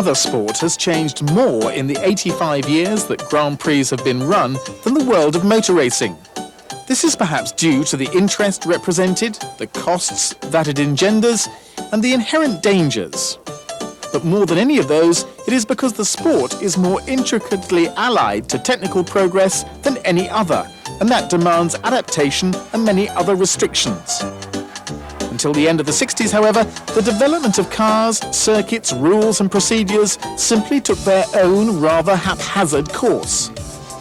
other sport has changed more in the 85 years that Grand Prix have been run than the world of motor racing. This is perhaps due to the interest represented, the costs that it engenders, and the inherent dangers. But more than any of those, it is because the sport is more intricately allied to technical progress than any other, and that demands adaptation and many other restrictions. Until the end of the 60s, however, the development of cars, circuits, rules and procedures simply took their own rather haphazard course.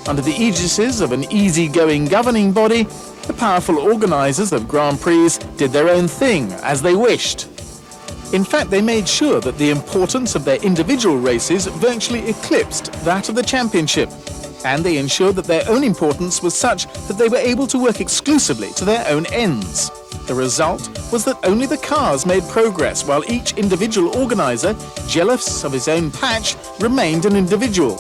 Under the aegises of an easy-going governing body, the powerful organisers of Grand Prix did their own thing as they wished. In fact, they made sure that the importance of their individual races virtually eclipsed that of the championship, and they ensured that their own importance was such that they were able to work exclusively to their own ends. The result was that only the cars made progress, while each individual organiser, jealous of his own patch, remained an individual.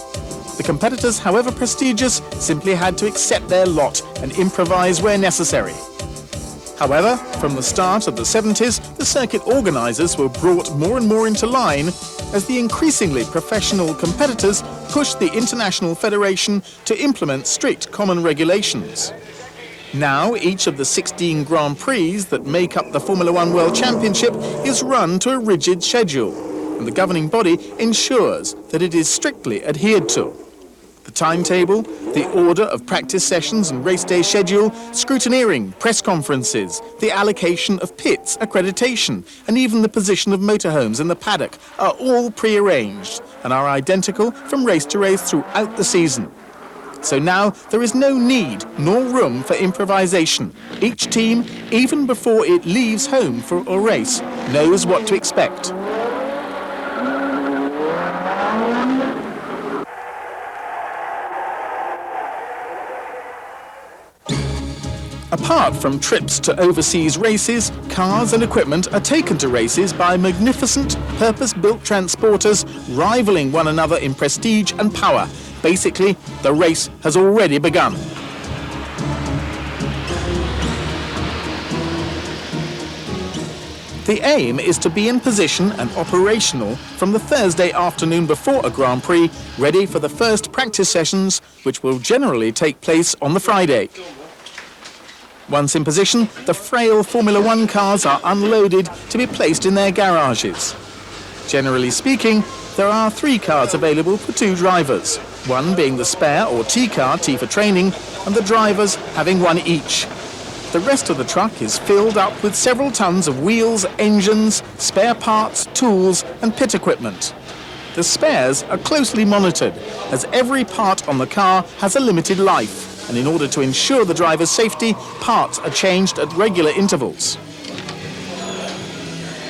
The competitors, however prestigious, simply had to accept their lot and improvise where necessary. However, from the start of the 70s, the circuit organisers were brought more and more into line as the increasingly professional competitors pushed the International Federation to implement strict common regulations. Now, each of the 16 Grand Prix that make up the Formula One World Championship is run to a rigid schedule, and the governing body ensures that it is strictly adhered to. The timetable, the order of practice sessions and race day schedule, scrutineering, press conferences, the allocation of pits, accreditation, and even the position of motorhomes in the paddock are all pre-arranged and are identical from race to race throughout the season. So now there is no need nor room for improvisation. Each team, even before it leaves home for a race, knows what to expect. Apart from trips to overseas races, cars and equipment are taken to races by magnificent, purpose-built transporters rivaling one another in prestige and power. Basically, the race has already begun. The aim is to be in position and operational from the Thursday afternoon before a Grand Prix, ready for the first practice sessions, which will generally take place on the Friday. Once in position, the frail Formula One cars are unloaded to be placed in their garages. Generally speaking, there are 3 cars available for 2 drivers, one being the spare or T car, T for training, and the drivers having one each. The rest of the truck is filled up with several tons of wheels, engines, spare parts, tools and pit equipment. The spares are closely monitored, as every part on the car has a limited life, and in order to ensure the driver's safety, parts are changed at regular intervals.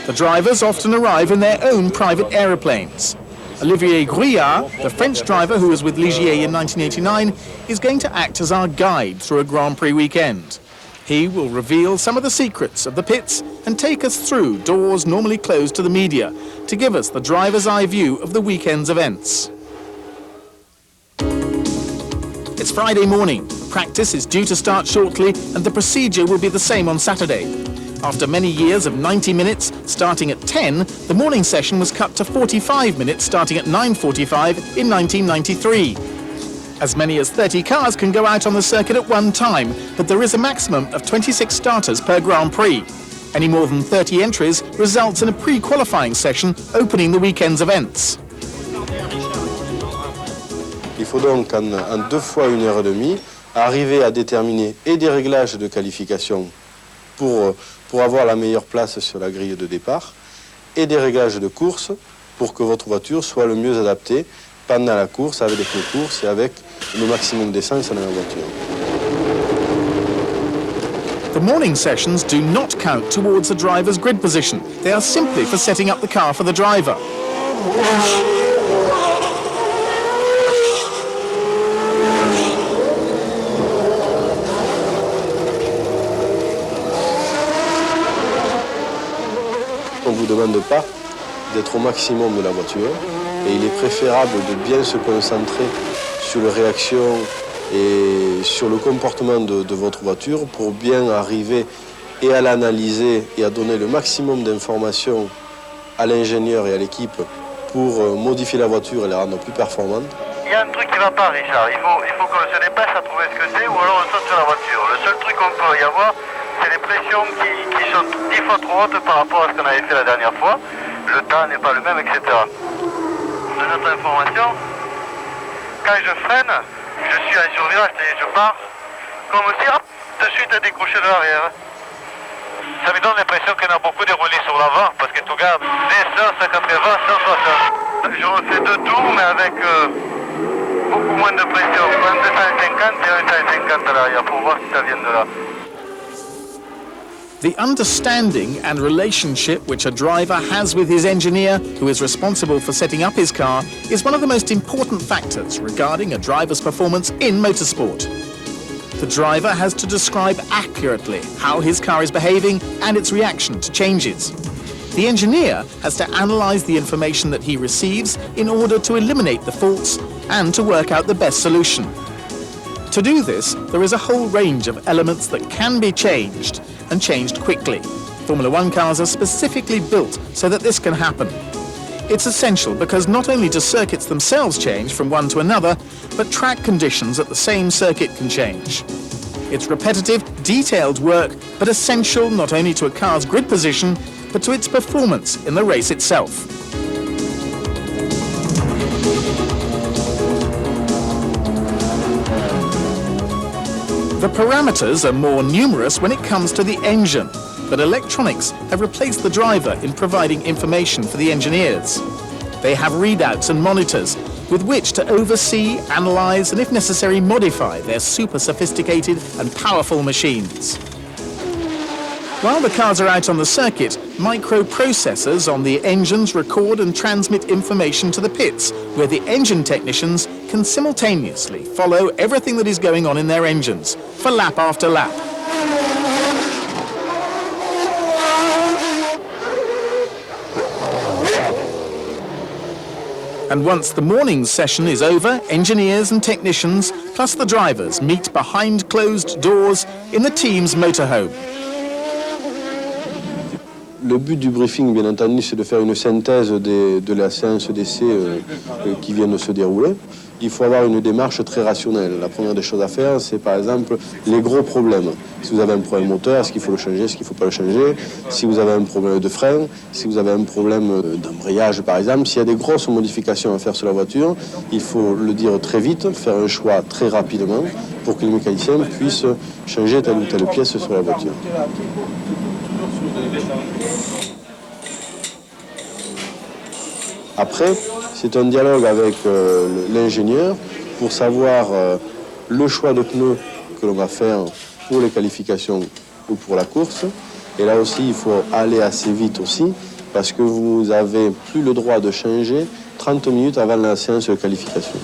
The drivers often arrive in their own private aeroplanes. Olivier Grouillard, the French driver who was with Ligier in 1989, is going to act as our guide through a Grand Prix weekend. He will reveal some of the secrets of the pits and take us through doors normally closed to the media to give us the driver's eye view of the weekend's events. It's Friday morning. Practice is due to start shortly, and the procedure will be the same on Saturday. After many years of 90 minutes, starting at 10, the morning session was cut to 45 minutes, starting at 9:45 in 1993. As many as 30 cars can go out on the circuit at one time, but there is a maximum of 26 starters per Grand Prix. Any more than 30 entries results in a pre-qualifying session opening the weekend's events. Il faut donc en 2 fois 1 heure et demie arriver à déterminer et des réglages de qualification pour avoir la meilleure place sur la grille de départ et des réglages de course pour que votre voiture soit le mieux adaptée pendant la course avec les pneus courses et avec le maximum d'essence dans la voiture. The morning sessions do not count towards the driver's grid position. They are simply for setting up the car for the driver. On ne vous demande pas d'être au maximum de la voiture et il est préférable de bien se concentrer sur les réactions et sur le comportement de votre voiture pour bien arriver et à l'analyser et à donner le maximum d'informations à l'ingénieur et à l'équipe pour modifier la voiture et la rendre plus performante. Il y a un truc qui ne va pas, Richard. Il faut qu'on se dépêche à trouver ce que c'est ou alors on saute sur la voiture. Le seul truc qu'on peut y avoir, c'est les pressions qui sont 10 fois trop hautes par rapport à ce qu'on avait fait la dernière fois. Le temps n'est pas le même, etc. De notre information, quand je freine, je suis en survirage, c'est-à-dire je pars comme si hop, de suite à décrocher de l'arrière. Ça me donne l'impression qu'on a beaucoup déroulé sur l'avant, parce que tu regardes, les 180, 160. Je refais deux tours, mais avec beaucoup moins de pression. Un 250 et un 150 à l'arrière, pour voir si ça vient de là. The understanding and relationship which a driver has with his engineer, who is responsible for setting up his car, is one of the most important factors regarding a driver's performance in motorsport. The driver has to describe accurately how his car is behaving and its reaction to changes. The engineer has to analyse the information that he receives in order to eliminate the faults and to work out the best solution. To do this, there is a whole range of elements that can be changed, and changed quickly. Formula One cars are specifically built so that this can happen. It's essential because not only do circuits themselves change from one to another, but track conditions at the same circuit can change. It's repetitive, detailed work, but essential not only to a car's grid position, but to its performance in the race itself. The parameters are more numerous when it comes to the engine, but electronics have replaced the driver in providing information for the engineers. They have readouts and monitors with which to oversee, analyse and if necessary modify their super sophisticated and powerful machines. While the cars are out on the circuit, microprocessors on the engines record and transmit information to the pits, where the engine technicians can simultaneously follow everything that is going on in their engines, for lap after lap. And once the morning's session is over, engineers and technicians, plus the drivers, meet behind closed doors in the team's motorhome. Le but du briefing, bien entendu, c'est de faire une synthèse de la séance d'essai qui vient de se dérouler. Il faut avoir une démarche très rationnelle. La première des choses à faire, c'est par exemple les gros problèmes. Si vous avez un problème moteur, est-ce qu'il faut le changer, est-ce qu'il ne faut pas le changer? Si vous avez un problème de frein, si vous avez un problème d'embrayage par exemple, s'il y a des grosses modifications à faire sur la voiture, il faut le dire très vite, faire un choix très rapidement pour que les mécaniciens puissent changer telle ou telle pièce sur la voiture. Après, c'est un dialogue avec l'ingénieur pour savoir le choix de pneus que l'on va faire pour les qualifications ou pour la course. Et là aussi, il faut aller assez vite aussi, parce que vous n'avez plus le droit de changer 30 minutes avant la séance de qualification.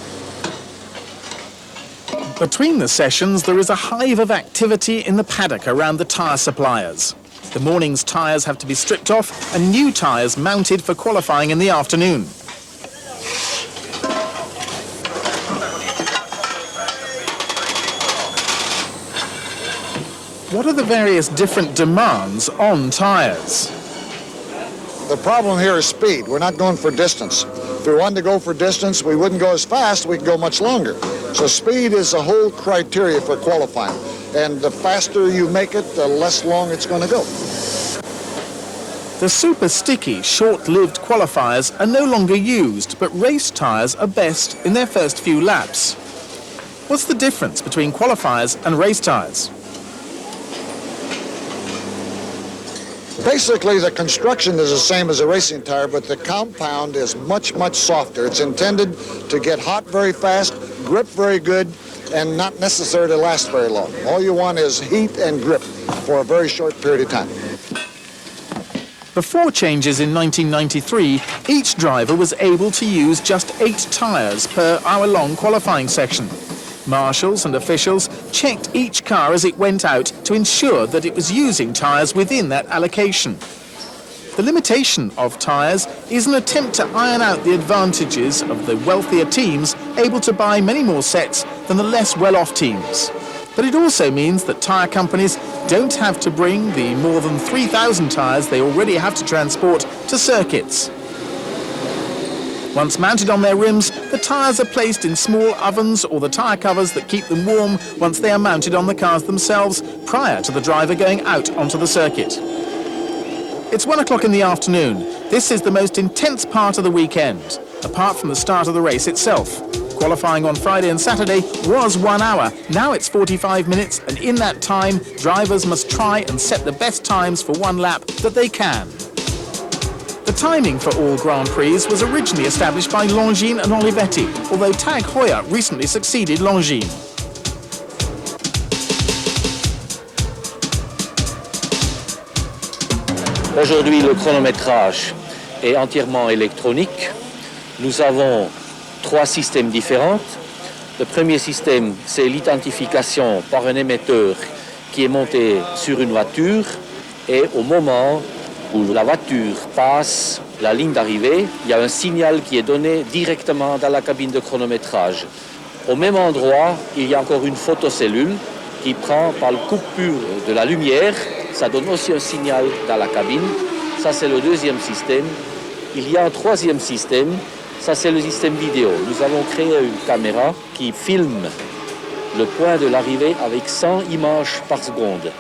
Between the sessions, there is a hive of activity in the paddock around the tyre suppliers. The morning's tyres have to be stripped off and new tyres mounted for qualifying in the afternoon. What are the various different demands on tyres? The problem here is speed. We're not going for distance. If we wanted to go for distance, we wouldn't go as fast, we could go much longer. So speed is the whole criteria for qualifying. And the faster you make it, the less long it's going to go. The super sticky, short-lived qualifiers are no longer used, but race tyres are best in their first few laps. What's the difference between qualifiers and race tyres? Basically, the construction is the same as a racing tire, but the compound is much, much softer. It's intended to get hot very fast, grip very good, and not necessary to last very long. All you want is heat and grip for a very short period of time. Before changes in 1993, each driver was able to use just 8 tyres per hour-long qualifying section. Marshals and officials checked each car as it went out to ensure that it was using tyres within that allocation. The limitation of tyres is an attempt to iron out the advantages of the wealthier teams able to buy many more sets than the less well-off teams. But it also means that tyre companies don't have to bring the more than 3,000 tyres they already have to transport to circuits. Once mounted on their rims, the tyres are placed in small ovens or the tyre covers that keep them warm once they are mounted on the cars themselves prior to the driver going out onto the circuit. It's 1 o'clock in the afternoon. This is the most intense part of the weekend, apart from the start of the race itself. Qualifying on Friday and Saturday was 1 hour. Now it's 45 minutes, and in that time, drivers must try and set the best times for one lap that they can. The timing for all Grand Prix was originally established by Longines and Olivetti, although Tag Heuer recently succeeded Longines. Aujourd'hui, le chronométrage est entièrement électronique. Nous avons 3 systèmes différents. Le premier système, c'est l'identification par un émetteur qui est monté sur une voiture, et au moment où la voiture passe la ligne d'arrivée, il y a un signal qui est donné directement dans la cabine de chronométrage. Au même endroit, il y a encore une photocellule qui prend par la coupure de la lumière. Ça donne aussi un signal dans la cabine. Ça, c'est le deuxième système. Il y a un troisième système. Ça, c'est le système vidéo. Nous avons créé une caméra qui filme le point de l'arrivée avec 100 images par seconde.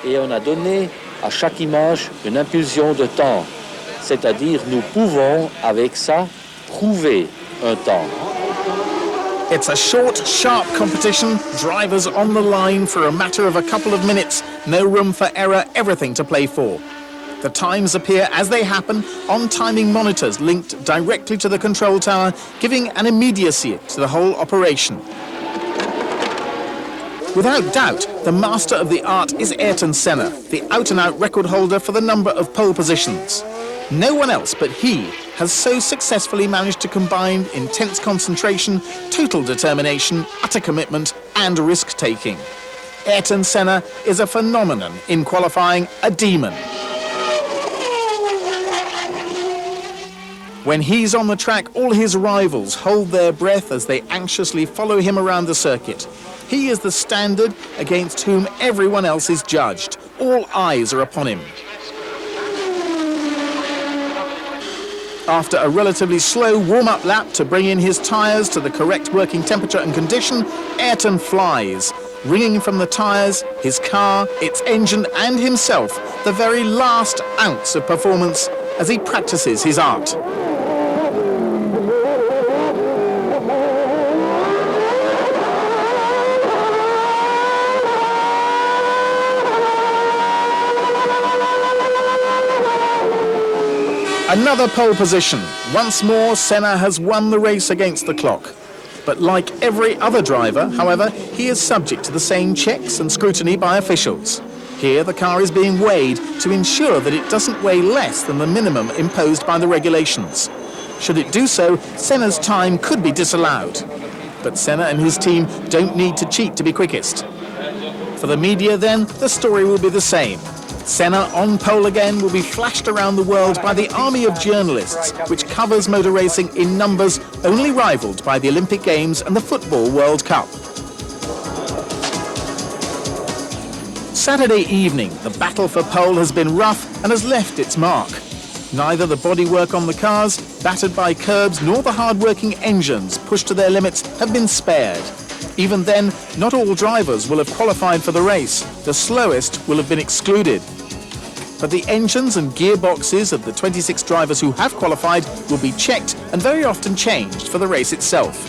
Et on a donné à chaque image une impulsion de temps. C'est-à-dire, nous pouvons, avec ça, prouver un temps. It's a short, sharp competition, drivers on the line for a matter of a couple of minutes, no room for error, everything to play for. The times appear as they happen on timing monitors linked directly to the control tower, giving an immediacy to the whole operation. Without doubt, the master of the art is Ayrton Senna, the out-and-out record holder for the number of pole positions. No one else but he has so successfully managed to combine intense concentration, total determination, utter commitment and risk-taking. Ayrton Senna is a phenomenon in qualifying, a demon. When he's on the track, all his rivals hold their breath as they anxiously follow him around the circuit. He is the standard against whom everyone else is judged. All eyes are upon him. After a relatively slow warm-up lap to bring in his tyres to the correct working temperature and condition, Ayrton flies, wringing from the tyres, his car, its engine and himself the very last ounce of performance as he practices his art. Another pole position. Once more, Senna has won the race against the clock. But like every other driver, however, he is subject to the same checks and scrutiny by officials. Here, the car is being weighed to ensure that it doesn't weigh less than the minimum imposed by the regulations. Should it do so, Senna's time could be disallowed. But Senna and his team don't need to cheat to be quickest. For the media, then, the story will be the same. Senna on pole again will be flashed around the world by the army of journalists, which covers motor racing in numbers only rivalled by the Olympic Games and the Football World Cup. Saturday evening, the battle for pole has been rough and has left its mark. Neither the bodywork on the cars, battered by curbs, nor the hard-working engines pushed to their limits have been spared. Even then, not all drivers will have qualified for the race. The slowest will have been excluded. But the engines and gearboxes of the 26 drivers who have qualified will be checked and very often changed for the race itself.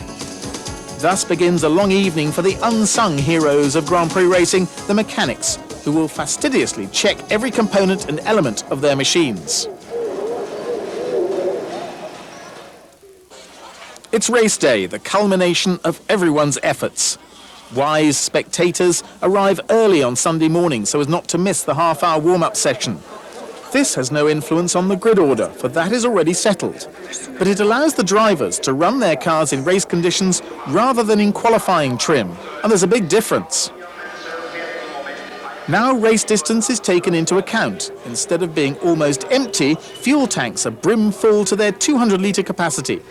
Thus begins a long evening for the unsung heroes of Grand Prix racing, the mechanics, who will fastidiously check every component and element of their machines. It's race day, the culmination of everyone's efforts. Wise spectators arrive early on Sunday morning so as not to miss the half-hour warm-up session. This has no influence on the grid order, for that is already settled. But it allows the drivers to run their cars in race conditions rather than in qualifying trim, and there's a big difference. Now race distance is taken into account. Instead of being almost empty, fuel tanks are brim full to their 200-litre capacity.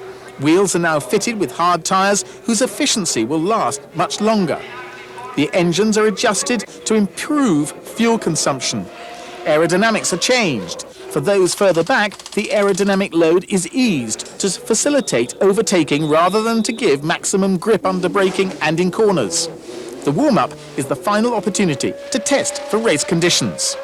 Wheels are now fitted with hard tyres whose efficiency will last much longer. The engines are adjusted to improve fuel consumption. Aerodynamics are changed. For those further back, the aerodynamic load is eased to facilitate overtaking rather than to give maximum grip under braking and in corners. The warm-up is the final opportunity to test for race conditions.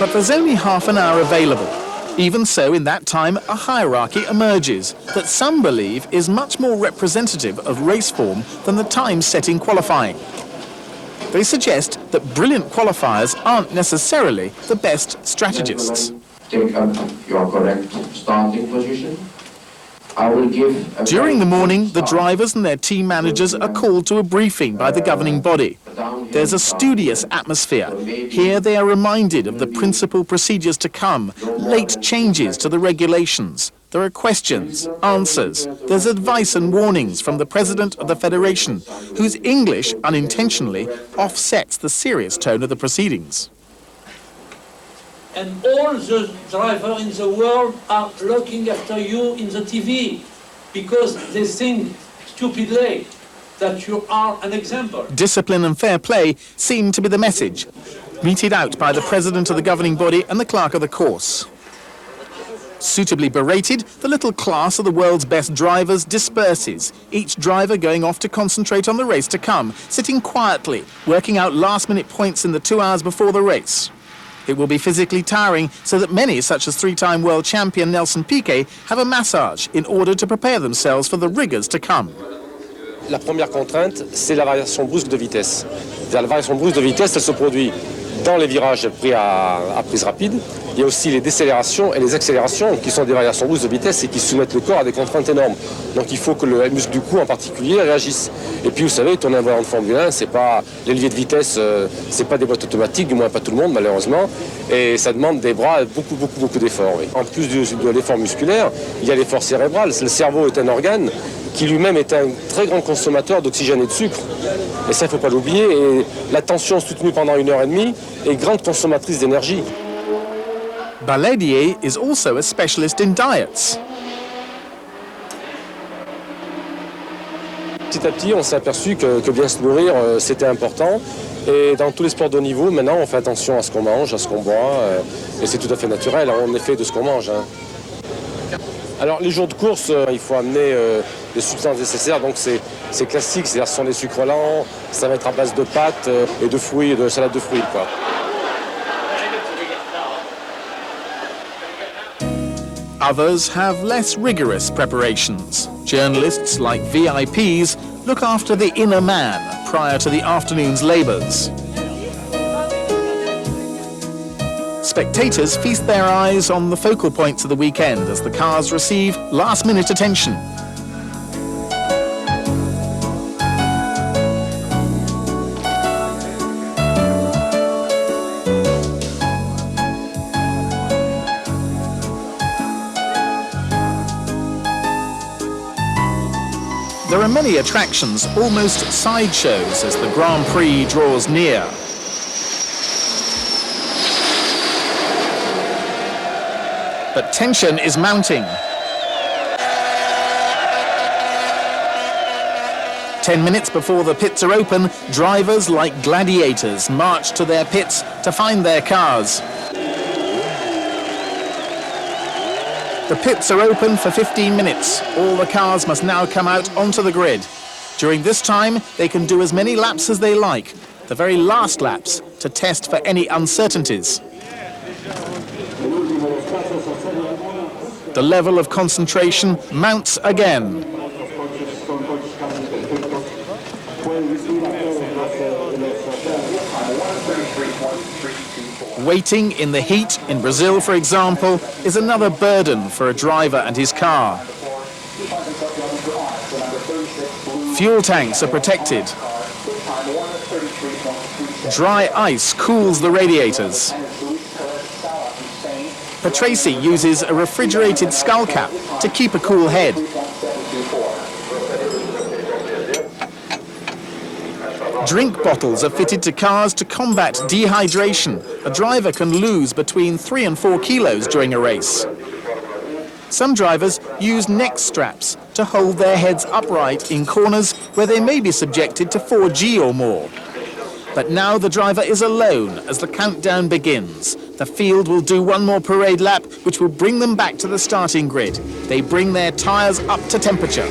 But there's only half an hour available. Even so, in that time, a hierarchy emerges that some believe is much more representative of race form than the time set in qualifying. They suggest that brilliant qualifiers aren't necessarily the best strategists. Take up your correct starting position. I will give During the morning, the drivers and their team managers are called to a briefing by the governing body. There's a studious atmosphere. Here they are reminded of the principal procedures to come, late changes to the regulations. There are questions, answers. There's advice and warnings from the president of the federation, whose English, unintentionally, offsets the serious tone of the proceedings. And all the drivers in the world are looking after you in the TV because they think stupidly that you are an example. Discipline and fair play seem to be the message, meted out by the president of the governing body and the clerk of the course. Suitably berated, the little class of the world's best drivers disperses, each driver going off to concentrate on the race to come, sitting quietly, working out last-minute points in the 2 hours before the race. It will be physically tiring, so that many, such as three-time world champion Nelson Piquet, have a massage in order to prepare themselves for the rigours to come. La première contrainte, c'est la variation brusque de vitesse. La variation brusque de vitesse, elle se produit dans les virages pris à prise rapide. Il y a aussi les décélérations et les accélérations qui sont des variations brusques de vitesse et qui soumettent le corps à des contraintes énormes. Donc il faut que le muscle du cou en particulier réagisse. Et puis vous savez, tourner un volant de Formule 1, c'est pas les leviers de vitesse, c'est pas des boîtes automatiques, du moins pas tout le monde malheureusement. Et ça demande des bras, beaucoup d'efforts. Oui. En plus de l'effort musculaire, il y a l'effort cérébral. Le cerveau est un organe qui lui-même est un très grand consommateur d'oxygène et de sucre. Et ça, il ne faut pas l'oublier. Et la tension soutenue pendant 1h30 est grande consommatrice d'énergie. Baladier is also a specialist in diets. Petit à petit, on s'est aperçu que bien se nourrir, c'était important. Et dans tous les sports de haut niveau, maintenant, on fait attention à ce qu'on mange, à ce qu'on boit. Et c'est tout à fait naturel, on est fait de ce qu'on mange. Hein. Alors, les jours de course, il faut amener les substances nécessaires. Donc, c'est classique, c'est-à-dire ce sont des sucres lents, ça va être à base de pâtes et de fruits, de salade de fruits, quoi. Others have less rigorous preparations. Journalists, like VIPs, look after the inner man prior to the afternoon's labours. Spectators feast their eyes on the focal points of the weekend as the cars receive last-minute attention. There are many attractions, almost sideshows, as the Grand Prix draws near. But tension is mounting. 10 minutes before the pits are open, drivers like gladiators march to their pits to find their cars. The pits are open for 15 minutes. All the cars must now come out onto the grid. During this time, they can do as many laps as they like, the very last laps, to test for any uncertainties. The level of concentration mounts again. Waiting in the heat in Brazil, for example, is another burden for a driver and his car. Fuel tanks are protected. Dry ice cools the radiators. Patrese uses a refrigerated skull cap to keep a cool head. Drink bottles are fitted to cars to combat dehydration. A driver can lose between 3 and 4 kilos during a race. Some drivers use neck straps to hold their heads upright in corners where they may be subjected to 4G or more. But now the driver is alone as the countdown begins. The field will do one more parade lap, which will bring them back to the starting grid. They bring their tyres up to temperature.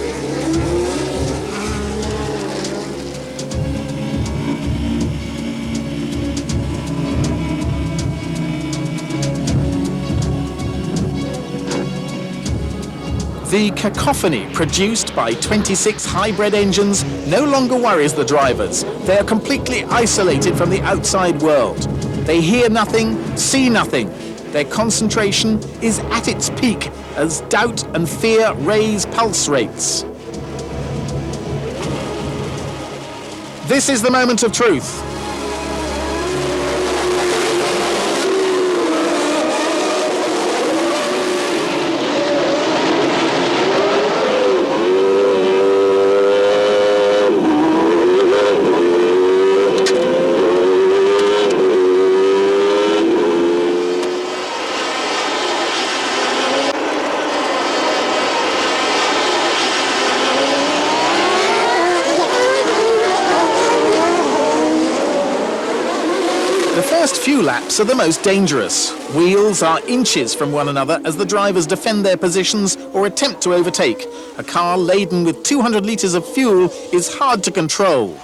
The cacophony produced by 26 hybrid engines no longer worries the drivers. They are completely isolated from the outside world. They hear nothing, see nothing. Their concentration is at its peak as doubt and fear raise pulse rates. This is the moment of truth. The first few laps are the most dangerous. Wheels are inches from one another as the drivers defend their positions or attempt to overtake. A car laden with 200 litres of fuel is hard to control.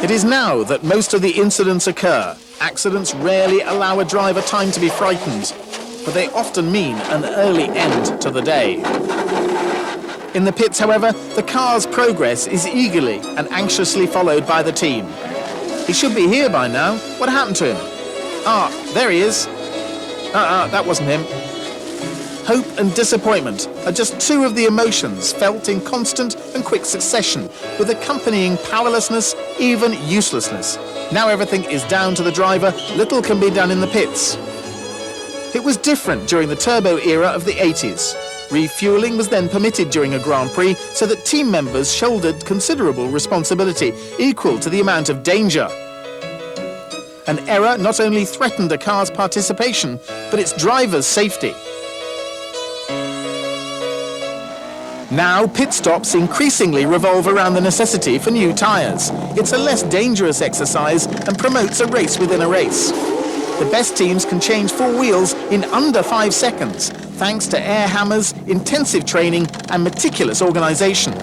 It is now that most of the incidents occur. Accidents rarely allow a driver time to be frightened, but they often mean an early end to the day. In the pits, however, the car's progress is eagerly and anxiously followed by the team. He should be here by now. What happened to him? Ah, there he is. That wasn't him. Hope and disappointment are just two of the emotions felt in constant and quick succession, with accompanying powerlessness, even uselessness. Now everything is down to the driver. Little can be done in the pits. It was different during the turbo era of the 80s. Refuelling was then permitted during a Grand Prix so that team members shouldered considerable responsibility, equal to the amount of danger. An error not only threatened a car's participation, but its driver's safety. Now, pit stops increasingly revolve around the necessity for new tyres. It's a less dangerous exercise and promotes a race within a race. The best teams can change 4 wheels in under 5 seconds, thanks to air hammers, intensive training and meticulous organisation.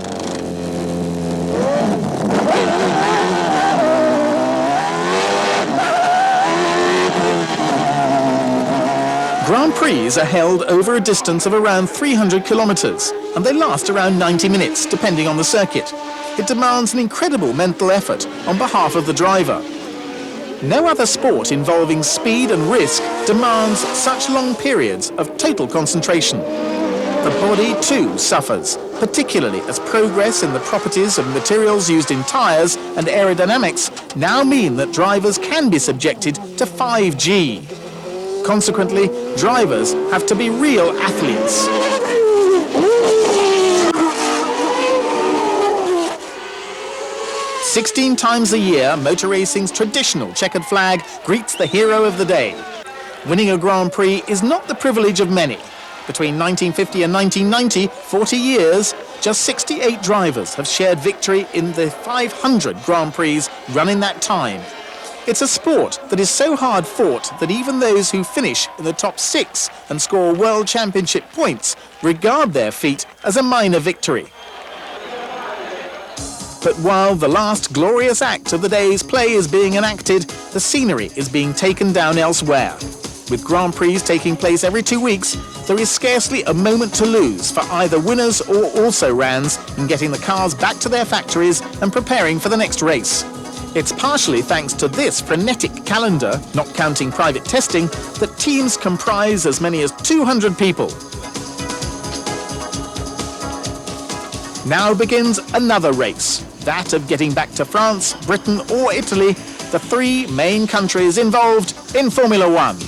Grand Prix are held over a distance of around 300 kilometres, and they last around 90 minutes, depending on the circuit. It demands an incredible mental effort on behalf of the driver. No other sport involving speed and risk demands such long periods of total concentration. The body, too, suffers, particularly as progress in the properties of materials used in tyres and aerodynamics now mean that drivers can be subjected to 5G. Consequently, drivers have to be real athletes. "16 times a year, motor racing's traditional checkered flag greets the hero of the day. Winning a Grand Prix is not the privilege of many. Between 1950 and 1990, 40 years, just 68 drivers have shared victory in the 500 Grand Prix run in that time. It's a sport that is so hard fought that even those who finish in the top 6 and score World Championship points regard their feat as a minor victory. But while the last glorious act of the day's play is being enacted, the scenery is being taken down elsewhere. With Grand Prix taking place every 2 weeks, there is scarcely a moment to lose for either winners or also-rans in getting the cars back to their factories and preparing for the next race. It's partially thanks to this frenetic calendar, not counting private testing, that teams comprise as many as 200 people. Now begins another race, that of getting back to France, Britain or Italy, the 3 main countries involved in Formula One.